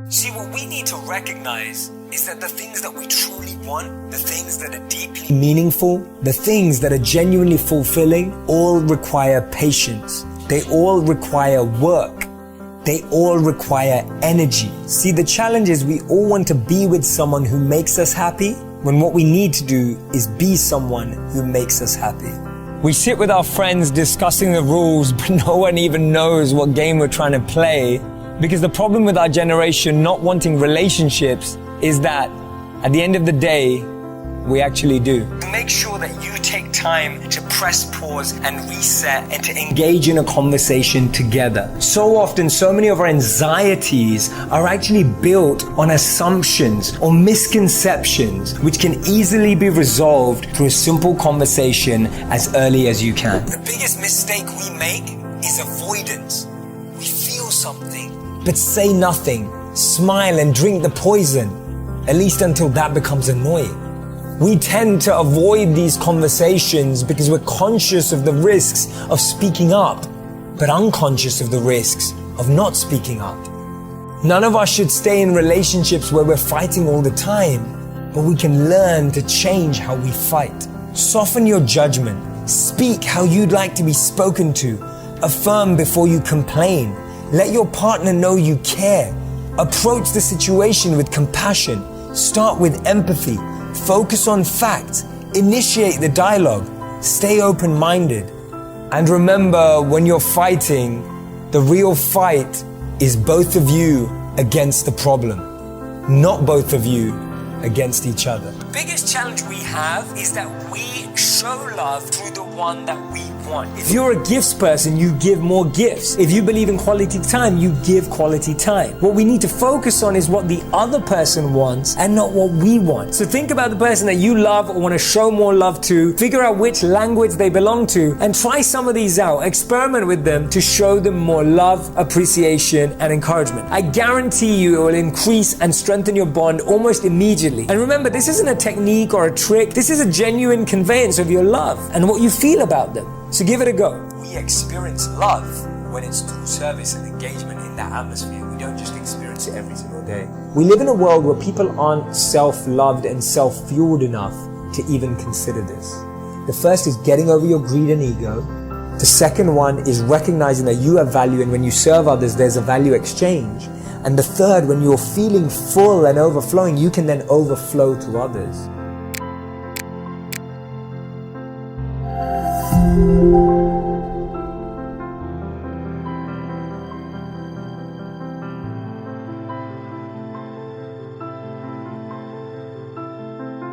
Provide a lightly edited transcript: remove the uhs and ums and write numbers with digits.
See, what we need to recognize is that the things that we truly want, the things that are deeply meaningful, the things that are genuinely fulfilling, all require patience. They all require work. They all require energy. See, the challenge is we all want to be with someone who makes us happy, when what we need to do is be someone who makes us happy. We sit with our friends discussing the rules, but no one even knows what game we're trying to play. Because the problem with our generation not wanting relationships is that at the end of the day, we actually do. Make sure that you take time to press pause and reset and to engage in a conversation together. So often, so many of our anxieties are actually built on assumptions or misconceptions, which can easily be resolved through a simple conversation as early as you can. The biggest mistake we make is avoidance. We feel something, but say nothing, smile and drink the poison, at least until that becomes annoying. We tend to avoid these conversations because we're conscious of the risks of speaking up, but unconscious of the risks of not speaking up. None of us should stay in relationships where we're fighting all the time, but we can learn to change how we fight. Soften your judgment. Speak how you'd like to be spoken to. Affirm before you complain. Let your partner know you care. Approach the situation with compassion. Start with empathy. Focus on facts. Initiate the dialogue. Stay open-minded. And remember, when you're fighting, the real fight is both of you against the problem, not both of you against each other. The biggest challenge we have is that we show love through the one that we want. If you're a gifts person, you give more gifts. If you believe in quality time, you give quality time. What we need to focus on is what the other person wants and not what we want. So think about the person that you love or want to show more love to, figure out which language they belong to, and try some of these out. Experiment with them to show them more love, appreciation, and encouragement. I guarantee you it will increase and strengthen your bond almost immediately. And remember, this isn't a technique or a trick. This is a genuine conveyance of your love and what you feel about them. So give it a go. We experience love when it's through service and engagement in that atmosphere. We don't just experience it every single day. We live in a world where people aren't self-loved and self-fueled enough to even consider this. The first is getting over your greed and ego. The second one is recognizing that you have value, and when you serve others, there's a value exchange. And the third, when you're feeling full and overflowing, you can then overflow to others.